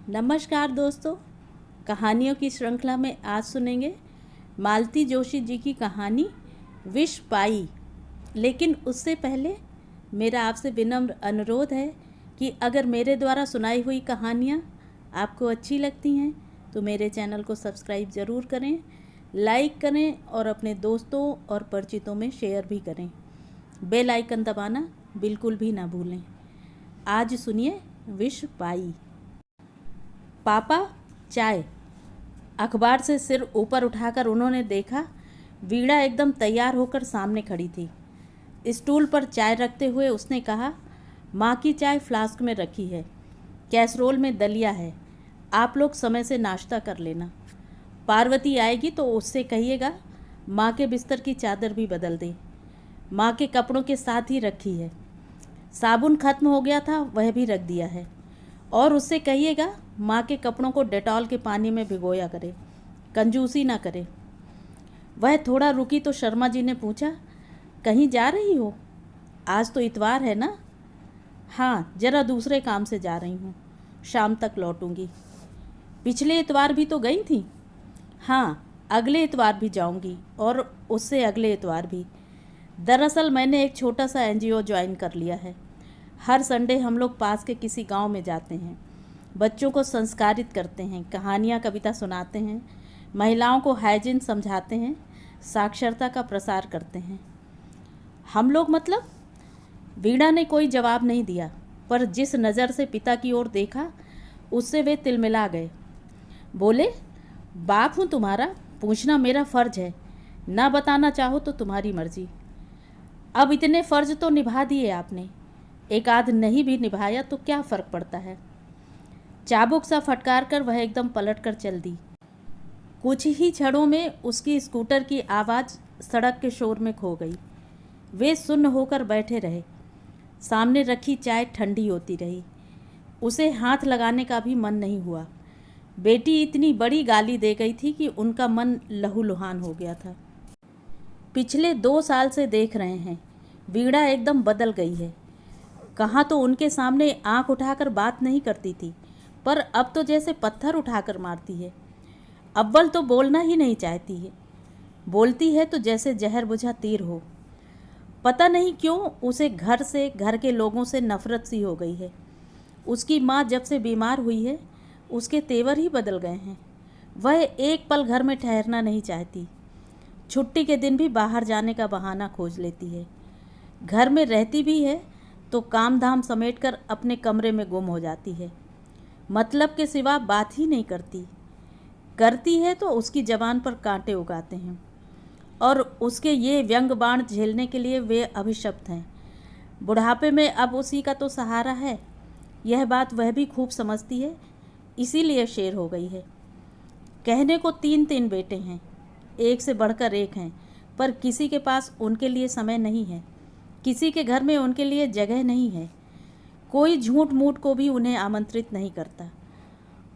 नमस्कार दोस्तों, कहानियों की श्रृंखला में आज सुनेंगे मालती जोशी जी की कहानी विष पाई। लेकिन उससे पहले मेरा आपसे विनम्र अनुरोध है कि अगर मेरे द्वारा सुनाई हुई कहानियाँ आपको अच्छी लगती हैं तो मेरे चैनल को सब्सक्राइब ज़रूर करें, लाइक करें और अपने दोस्तों और परिचितों में शेयर भी करें। बेल आइकन दबाना बिल्कुल भी ना भूलें। आज सुनिए विष पाई। पापा, चाय। अखबार से सिर ऊपर उठाकर उन्होंने देखा वीणा एकदम तैयार होकर सामने खड़ी थी। स्टूल पर चाय रखते हुए उसने कहा, माँ की चाय फ्लास्क में रखी है, कैसरोल में दलिया है, आप लोग समय से नाश्ता कर लेना। पार्वती आएगी तो उससे कहिएगा माँ के बिस्तर की चादर भी बदल दे, माँ के कपड़ों के साथ ही रखी है। साबुन खत्म हो गया था, वह भी रख दिया है। और उससे कहिएगा माँ के कपड़ों को डेटॉल के पानी में भिगोया करे, कंजूसी ना करे। वह थोड़ा रुकी तो शर्मा जी ने पूछा, कहीं जा रही हो? आज तो इतवार है ना? हाँ, जरा दूसरे काम से जा रही हूँ, शाम तक लौटूंगी। पिछले इतवार भी तो गई थी। हाँ, अगले इतवार भी जाऊंगी और उससे अगले इतवार भी। दरअसल मैंने एक छोटा सा एनजीओ ज्वाइन कर लिया है। हर संडे हम लोग पास के किसी गांव में जाते हैं, बच्चों को संस्कारित करते हैं, कहानियाँ कविता सुनाते हैं, महिलाओं को हाइजीन समझाते हैं, साक्षरता का प्रसार करते हैं। हम लोग मतलब? वीणा ने कोई जवाब नहीं दिया, पर जिस नज़र से पिता की ओर देखा उससे वे तिलमिला गए। बोले, बाप हूँ तुम्हारा, पूछना मेरा फ़र्ज है, ना बताना चाहो तो तुम्हारी मर्जी। अब इतने फ़र्ज तो निभा दिए आपने, एक आध नहीं भी निभाया तो क्या फ़र्क पड़ता है। चाबुक सा फटकार कर वह एकदम पलट कर चल दी। कुछ ही क्षणों में उसकी स्कूटर की आवाज़ सड़क के शोर में खो गई। वे सुन्न होकर बैठे रहे। सामने रखी चाय ठंडी होती रही। उसे हाथ लगाने का भी मन नहीं हुआ। बेटी इतनी बड़ी गाली दे गई थी कि उनका मन लहूलुहान हो गया था। पिछले 2 साल से देख रहे हैं, वीणा एकदम बदल गई है। कहाँ तो उनके सामने आंख उठाकर बात नहीं करती थी, पर अब तो जैसे पत्थर उठाकर मारती है। अव्वल तो बोलना ही नहीं चाहती है, बोलती है तो जैसे जहर बुझा तीर हो। पता नहीं क्यों उसे घर से, घर के लोगों से नफरत सी हो गई है। उसकी माँ जब से बीमार हुई है उसके तेवर ही बदल गए हैं। वह एक पल घर में ठहरना नहीं चाहती। छुट्टी के दिन भी बाहर जाने का बहाना खोज लेती है। घर में रहती भी है तो काम धाम समेटकर अपने कमरे में गुम हो जाती है। मतलब के सिवा बात ही नहीं करती। करती है तो उसकी ज़बान पर कांटे उगाते हैं और उसके ये व्यंग बाण झेलने के लिए वे अभिशप्त हैं। बुढ़ापे में अब उसी का तो सहारा है। यह बात वह भी खूब समझती है, इसीलिए शेर हो गई है। कहने को 3 बेटे हैं, एक से बढ़कर एक हैं, पर किसी के पास उनके लिए समय नहीं है, किसी के घर में उनके लिए जगह नहीं है। कोई झूठ मूठ को भी उन्हें आमंत्रित नहीं करता।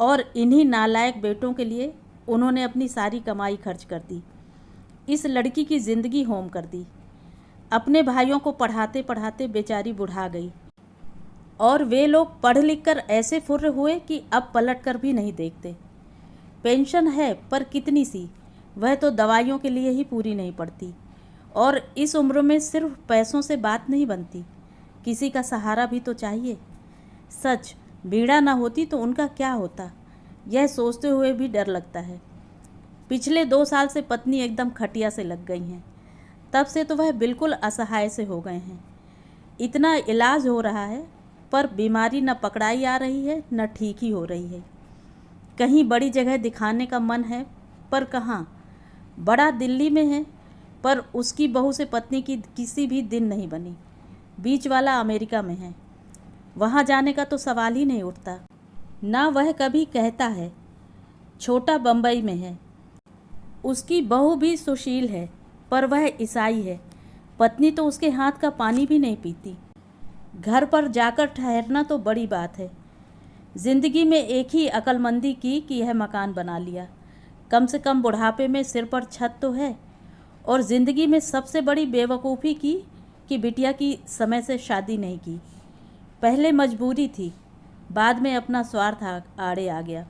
और इन्हीं नालायक बेटों के लिए उन्होंने अपनी सारी कमाई खर्च कर दी। इस लड़की की ज़िंदगी होम कर दी। अपने भाइयों को पढ़ाते पढ़ाते बेचारी बुढ़ा गई और वे लोग पढ़ लिख कर ऐसे फुर्र हुए कि अब पलट कर भी नहीं देखते। पेंशन है पर कितनी सी, वह तो दवाइयों के लिए ही पूरी नहीं पड़ती। और इस उम्र में सिर्फ पैसों से बात नहीं बनती, किसी का सहारा भी तो चाहिए। सच, वीणा ना होती तो उनका क्या होता, यह सोचते हुए भी डर लगता है। पिछले 2 साल से पत्नी एकदम खटिया से लग गई हैं। तब से तो वह बिल्कुल असहाय से हो गए हैं। इतना इलाज हो रहा है पर बीमारी न पकड़ाई आ रही है न ठीक ही हो रही है। कहीं बड़ी जगह दिखाने का मन है पर कहाँ। बड़ा दिल्ली में है पर उसकी बहू से पत्नी की किसी भी दिन नहीं बनी। बीच वाला अमेरिका में है, वहाँ जाने का तो सवाल ही नहीं उठता। ना वह कभी कहता है। छोटा बम्बई में है, उसकी बहू भी सुशील है पर वह ईसाई है। पत्नी तो उसके हाथ का पानी भी नहीं पीती। घर पर जाकर ठहरना तो बड़ी बात है। ज़िंदगी में एक ही अक्लमंदी की कि यह मकान बना लिया। कम से कम बुढ़ापे में सिर पर छत तो है। और ज़िंदगी में सबसे बड़ी बेवकूफ़ी की कि बिटिया की समय से शादी नहीं की। पहले मजबूरी थी, बाद में अपना स्वार्थ आड़े आ गया।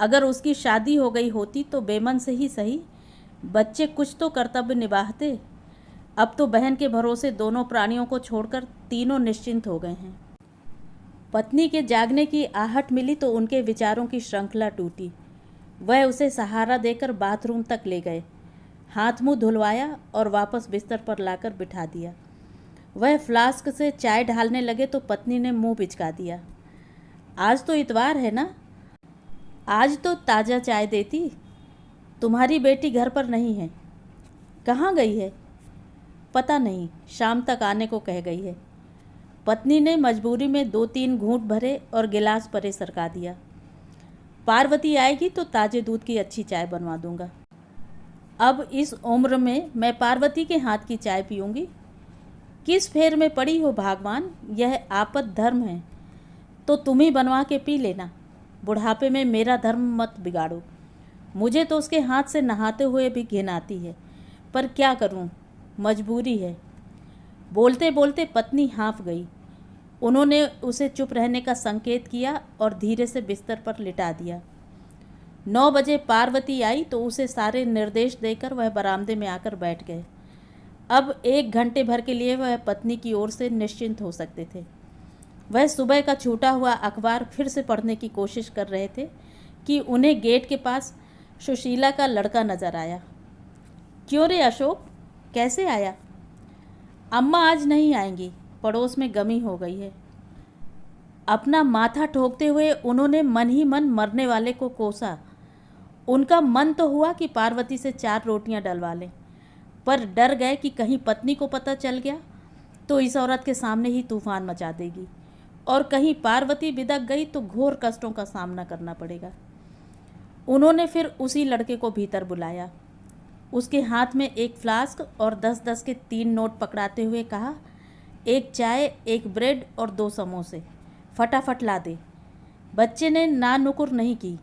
अगर उसकी शादी हो गई होती तो बेमन से ही सही बच्चे कुछ तो कर्तव्य निभाते। अब तो बहन के भरोसे दोनों प्राणियों को छोड़कर तीनों निश्चिंत हो गए हैं। पत्नी के जागने की आहट मिली तो उनके विचारों की श्रृंखला टूटी। वह उसे सहारा देकर बाथरूम तक ले गए, हाथ मुंह धुलवाया और वापस बिस्तर पर लाकर बिठा दिया। वह फ्लास्क से चाय ढालने लगे तो पत्नी ने मुंह बिचका दिया। आज तो इतवार है ना, आज तो ताज़ा चाय देती। तुम्हारी बेटी घर पर नहीं है। कहाँ गई है? पता नहीं, शाम तक आने को कह गई है। पत्नी ने मजबूरी में 2-3 घूंट भरे और गिलास परे सरका दिया। पार्वती आएगी तो ताज़े दूध की अच्छी चाय बनवा दूंगा। अब इस उम्र में मैं पार्वती के हाथ की चाय पीऊँगी? किस फेर में पड़ी हो भगवान, यह आपद धर्म है तो तुम ही बनवा के पी लेना। बुढ़ापे में मेरा धर्म मत बिगाड़ो। मुझे तो उसके हाथ से नहाते हुए भी घिन आती है, पर क्या करूं, मजबूरी है। बोलते बोलते पत्नी हाँफ गई। उन्होंने उसे चुप रहने का संकेत किया और धीरे से बिस्तर पर लिटा दिया। 9 बजे पार्वती आई तो उसे सारे निर्देश देकर वह बरामदे में आकर बैठ गए। अब 1 घंटे भर के लिए वह पत्नी की ओर से निश्चिंत हो सकते थे। वह सुबह का छूटा हुआ अखबार फिर से पढ़ने की कोशिश कर रहे थे कि उन्हें गेट के पास सुशीला का लड़का नज़र आया। क्यों रे अशोक, कैसे आया? अम्मा आज नहीं आएंगी, पड़ोस में गमी हो गई है। अपना माथा ठोकते हुए उन्होंने मन ही मन मरने वाले को कोसा। उनका मन तो हुआ कि पार्वती से 4 रोटियां डलवा लें, पर डर गए कि कहीं पत्नी को पता चल गया तो इस औरत के सामने ही तूफान मचा देगी, और कहीं पार्वती बिदक गई तो घोर कष्टों का सामना करना पड़ेगा। उन्होंने फिर उसी लड़के को भीतर बुलाया। उसके हाथ में एक फ्लास्क और 10-10 के 3 नोट पकड़ाते हुए कहा, 1 चाय, 1 ब्रेड और 2 समोसे, फटाफट ला दे। बच्चे ने ना नुकुर नहीं की,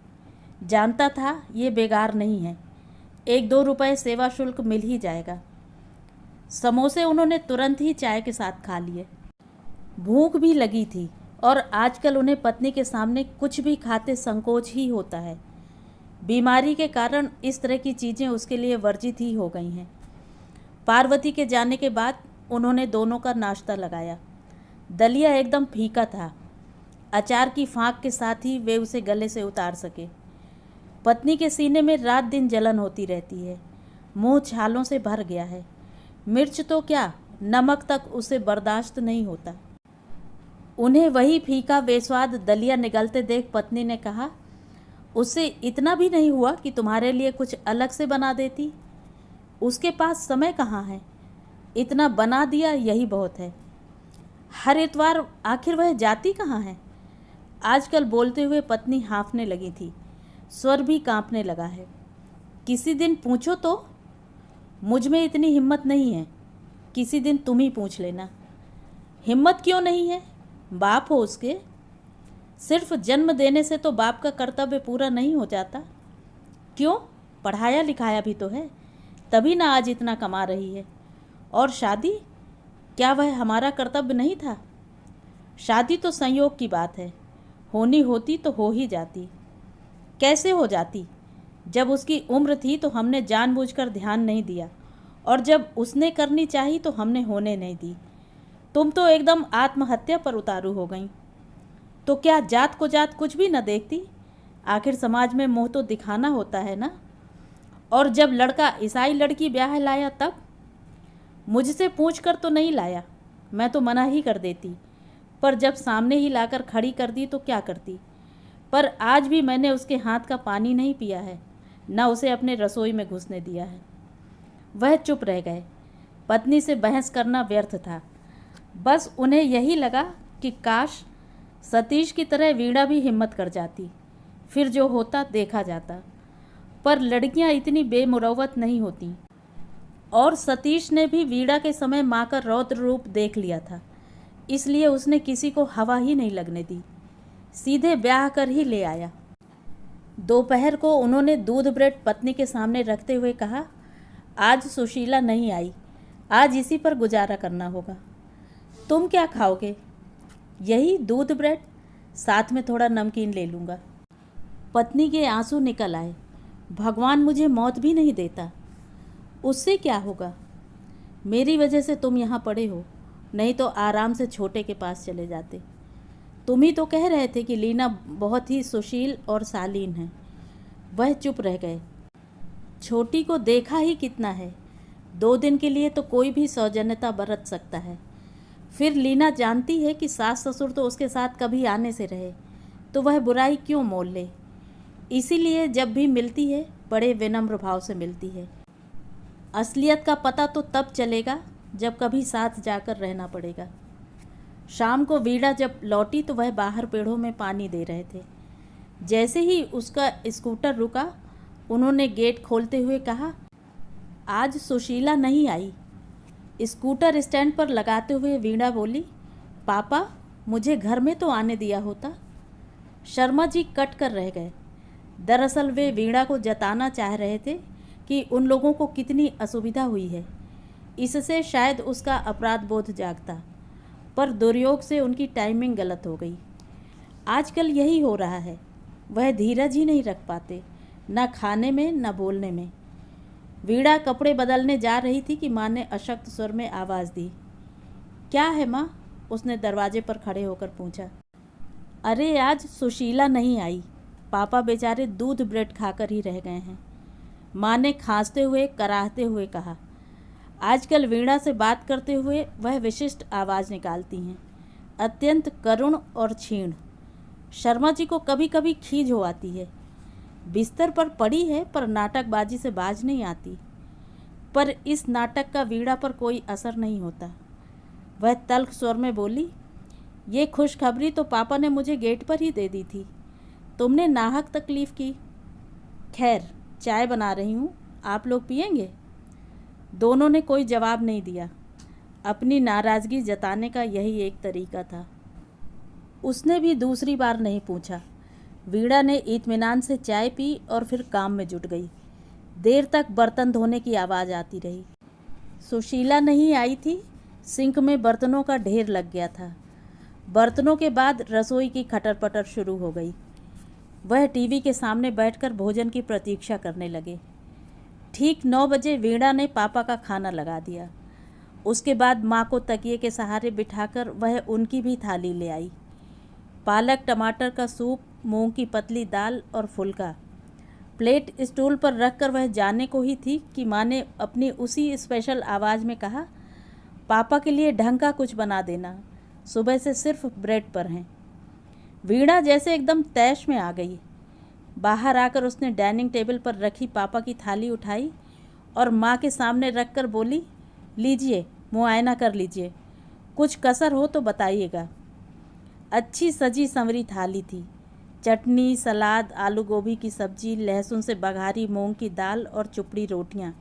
जानता था ये बेगार नहीं है, 1-2 रुपए सेवा शुल्क मिल ही जाएगा। समोसे उन्होंने तुरंत ही चाय के साथ खा लिए। भूख भी लगी थी और आजकल उन्हें पत्नी के सामने कुछ भी खाते संकोच ही होता है। बीमारी के कारण इस तरह की चीज़ें उसके लिए वर्जित ही हो गई हैं। पार्वती के जाने के बाद उन्होंने दोनों का नाश्ता लगाया। दलिया एकदम फीका था। अचार की फाँक के साथ ही वे उसे गले से उतार सके। पत्नी के सीने में रात दिन जलन होती रहती है। मुंह छालों से भर गया है। मिर्च तो क्या, नमक तक उसे बर्दाश्त नहीं होता। उन्हें वही फीका बेस्वाद दलिया निगलते देख पत्नी ने कहा, उससे इतना भी नहीं हुआ कि तुम्हारे लिए कुछ अलग से बना देती? उसके पास समय कहाँ है, इतना बना दिया यही बहुत है। हर इतवार आखिर वह जाती कहाँ है? आजकल बोलते हुए पत्नी हाँफने लगी थी, स्वर भी कांपने लगा है। किसी दिन पूछो तो? मुझ में इतनी हिम्मत नहीं है, किसी दिन तुम ही पूछ लेना। हिम्मत क्यों नहीं है? बाप हो उसके। सिर्फ जन्म देने से तो बाप का कर्तव्य पूरा नहीं हो जाता। क्यों, पढ़ाया लिखाया भी तो है, तभी ना आज इतना कमा रही है। और शादी, क्या वह हमारा कर्तव्य नहीं था? शादी तो संयोग की बात है, होनी होती तो हो ही जाती। कैसे हो जाती? जब उसकी उम्र थी तो हमने जानबूझकर ध्यान नहीं दिया, और जब उसने करनी चाही तो हमने होने नहीं दी। तुम तो एकदम आत्महत्या पर उतारू हो गई। तो क्या जात को जात कुछ भी न देखती? आखिर समाज में मोह तो दिखाना होता है ना। और जब लड़का ईसाई लड़की ब्याह लाया तब? मुझसे पूछ कर तो नहीं लाया, मैं तो मना ही कर देती, पर जब सामने ही लाकर खड़ी कर दी तो क्या करती। पर आज भी मैंने उसके हाथ का पानी नहीं पिया है, न उसे अपने रसोई में घुसने दिया है। वह चुप रह गए। पत्नी से बहस करना व्यर्थ था। बस उन्हें यही लगा कि काश सतीश की तरह वीणा भी हिम्मत कर जाती, फिर जो होता देखा जाता। पर लड़कियां इतनी बेमुरव्वत नहीं होती, और सतीश ने भी वीणा के समय माँ का रौद्र रूप देख लिया था, इसलिए उसने किसी को हवा ही नहीं लगने दी, सीधे ब्याह कर ही ले आया। दोपहर को उन्होंने दूध ब्रेड पत्नी के सामने रखते हुए कहा, आज सुशीला नहीं आई, आज इसी पर गुजारा करना होगा। तुम क्या खाओगे? यही दूध ब्रेड। साथ में थोड़ा नमकीन ले लूँगा। पत्नी के आंसू निकल आए। भगवान मुझे मौत भी नहीं देता। उससे क्या होगा? मेरी वजह से तुम यहाँ पड़े हो, नहीं तो आराम से छोटे के पास चले जाते। तुम ही तो कह रहे थे कि लीना बहुत ही सुशील और शालीन है। वह चुप रह गए। छोटी को देखा ही कितना है, 2 दिन के लिए तो कोई भी सौजन्यता बरत सकता है। फिर लीना जानती है कि सास ससुर तो उसके साथ कभी आने से रहे, तो वह बुराई क्यों मोल ले। इसीलिए जब भी मिलती है बड़े विनम्र भाव से मिलती है। असलियत का पता तो तब चलेगा जब कभी साथ जाकर रहना पड़ेगा। शाम को वीणा जब लौटी तो वह बाहर पेड़ों में पानी दे रहे थे। जैसे ही उसका स्कूटर रुका, उन्होंने गेट खोलते हुए कहा, आज सुशीला नहीं आई। स्कूटर स्टैंड पर लगाते हुए वीणा बोली, पापा मुझे घर में तो आने दिया होता। शर्मा जी कट कर रह गए। दरअसल वे वीणा को जताना चाह रहे थे कि उन लोगों को कितनी असुविधा हुई है। इससे शायद उसका अपराध बोध जागता, पर दुर्योग से उनकी टाइमिंग गलत हो गई। आजकल यही हो रहा है, वह धीरज ही नहीं रख पाते, न खाने में न बोलने में। वीणा कपड़े बदलने जा रही थी कि माँ ने अशक्त स्वर में आवाज़ दी। क्या है माँ? उसने दरवाजे पर खड़े होकर पूछा। अरे आज सुशीला नहीं आई, पापा बेचारे दूध ब्रेड खाकर ही रह गए हैं, माँ ने खांसते हुए कराहते हुए कहा। आजकल वीणा से बात करते हुए वह विशिष्ट आवाज़ निकालती हैं, अत्यंत करुण और क्षीण। शर्मा जी को कभी कभी खीज हो आती है। बिस्तर पर पड़ी है पर नाटकबाजी से बाज नहीं आती। पर इस नाटक का वीणा पर कोई असर नहीं होता। वह तल्ख स्वर में बोली, ये खुशखबरी तो पापा ने मुझे गेट पर ही दे दी थी। तुमने नाहक तकलीफ़ की। खैर चाय बना रही हूँ, आप लोग पिएंगे? दोनों ने कोई जवाब नहीं दिया। अपनी नाराज़गी जताने का यही एक तरीका था। उसने भी दूसरी बार नहीं पूछा। वीणा ने इत्मीनान से चाय पी और फिर काम में जुट गई। देर तक बर्तन धोने की आवाज़ आती रही। सुशीला नहीं आई थी। सिंक में बर्तनों का ढेर लग गया था। बर्तनों के बाद रसोई की खटर पटर शुरू हो गई। वह टीवी के सामने बैठकर भोजन की प्रतीक्षा करने लगे। ठीक 9 बजे वीणा ने पापा का खाना लगा दिया। उसके बाद माँ को तकिए के सहारे बिठाकर वह उनकी भी थाली ले आई। पालक टमाटर का सूप, मूंग की पतली दाल और फुल्का। प्लेट स्टूल पर रखकर वह जाने को ही थी कि माँ ने अपनी उसी स्पेशल आवाज़ में कहा, पापा के लिए ढंग का कुछ बना देना, सुबह से सिर्फ ब्रेड पर हैं। वीणा जैसे एकदम तैश में आ गई। बाहर आकर उसने डाइनिंग टेबल पर रखी पापा की थाली उठाई और माँ के सामने रखकर बोली, लीजिए मुआयना कर लीजिए, कुछ कसर हो तो बताइएगा। अच्छी सजी संवरी थाली थी। चटनी, सलाद, आलू गोभी की सब्जी, लहसुन से बघारी मूंग की दाल और चुपड़ी रोटियां।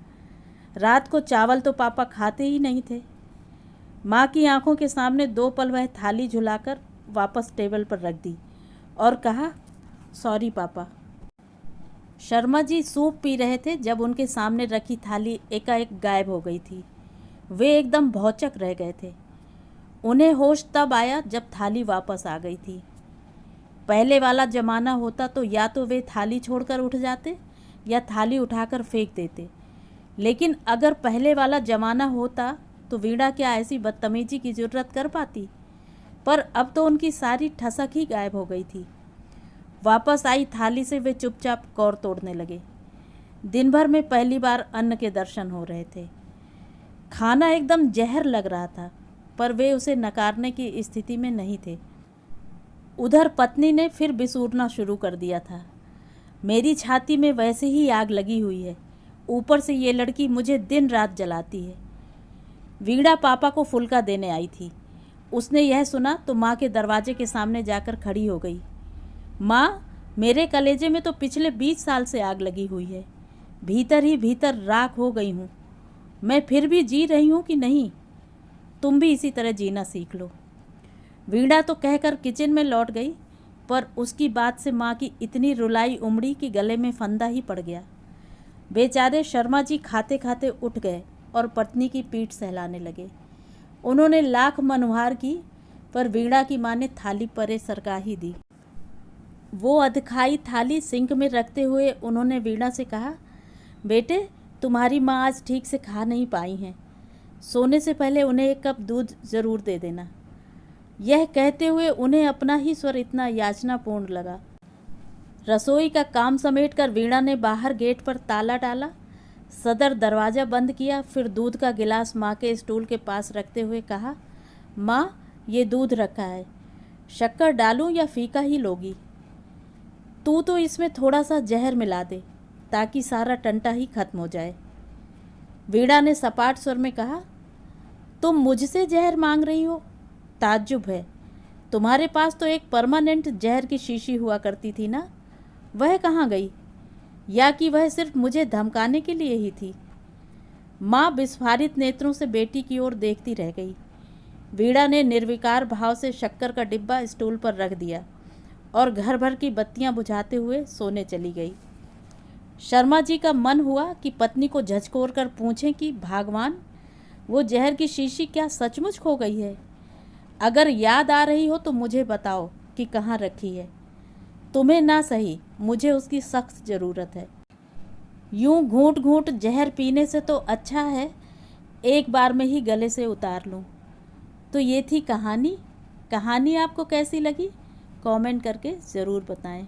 रात को चावल तो पापा खाते ही नहीं थे। माँ की आंखों के सामने 2 पल वह थाली झुलाकर वापस टेबल पर रख दी और कहा, सॉरी पापा। शर्मा जी सूप पी रहे थे जब उनके सामने रखी थाली एकाएक गायब हो गई थी। वे एकदम भौचक रह गए थे। उन्हें होश तब आया जब थाली वापस आ गई थी। पहले वाला ज़माना होता तो या तो वे थाली छोड़कर उठ जाते या थाली उठाकर फेंक देते। लेकिन अगर पहले वाला ज़माना होता तो वीणा क्या ऐसी बदतमीजी की ज़रूरत कर पाती? पर अब तो उनकी सारी ठसक ही गायब हो गई थी। वापस आई थाली से वे चुपचाप कौर तोड़ने लगे। दिन भर में पहली बार अन्न के दर्शन हो रहे थे। खाना एकदम जहर लग रहा था, पर वे उसे नकारने की स्थिति में नहीं थे। उधर पत्नी ने फिर बिसूरना शुरू कर दिया था। मेरी छाती में वैसे ही आग लगी हुई है, ऊपर से ये लड़की मुझे दिन रात जलाती है। वीणा पापा को फुल्का देने आई थी। उसने यह सुना तो माँ के दरवाजे के सामने जाकर खड़ी हो गई। माँ, मेरे कलेजे में तो पिछले 20 साल से आग लगी हुई है। भीतर ही भीतर राख हो गई हूँ। मैं फिर भी जी रही हूँ कि नहीं? तुम भी इसी तरह जीना सीख लो। वीणा तो कहकर किचन में लौट गई, पर उसकी बात से माँ की इतनी रुलाई उमड़ी कि गले में फंदा ही पड़ गया। बेचारे शर्मा जी खाते खाते उठ गए और पत्नी की पीठ सहलाने लगे। उन्होंने लाख मनुहार की, पर वीणा की माँ ने थाली परे सरका ही दी। वो अधखाई थाली सिंक में रखते हुए उन्होंने वीणा से कहा, बेटे तुम्हारी माँ आज ठीक से खा नहीं पाई हैं, सोने से पहले उन्हें एक कप दूध ज़रूर दे देना। यह कहते हुए उन्हें अपना ही स्वर इतना याचनापूर्ण लगा। रसोई का काम समेटकर वीणा ने बाहर गेट पर ताला डाला, सदर दरवाज़ा बंद किया, फिर दूध का गिलास माँ के स्टूल के पास रखते हुए कहा, माँ ये दूध रखा है, शक्कर डालूं या फीका ही लोगी? तू तो इसमें थोड़ा सा जहर मिला दे ताकि सारा टंटा ही खत्म हो जाए। वीणा ने सपाट स्वर में कहा, तुम मुझसे जहर मांग रही हो? ताज्जुब है, तुम्हारे पास तो एक परमानेंट जहर की शीशी हुआ करती थी ना, वह कहाँ गई? या कि वह सिर्फ मुझे धमकाने के लिए ही थी? माँ विस्फारित नेत्रों से बेटी की ओर देखती रह गई। वीणा ने निर्विकार भाव से शक्कर का डिब्बा स्टूल पर रख दिया और घर भर की बत्तियां बुझाते हुए सोने चली गई। शर्मा जी का मन हुआ कि पत्नी को झचकोर कर पूछें कि भगवान, वो जहर की शीशी क्या सचमुच खो गई है? अगर याद आ रही हो तो मुझे बताओ कि कहाँ रखी है। तुम्हें ना सही, मुझे उसकी सख्त ज़रूरत है। यूं घूंट घूंट जहर पीने से तो अच्छा है एक बार में ही गले से उतार लूं। तो ये थी कहानी। कहानी आपको कैसी लगी कमेंट करके ज़रूर बताएं।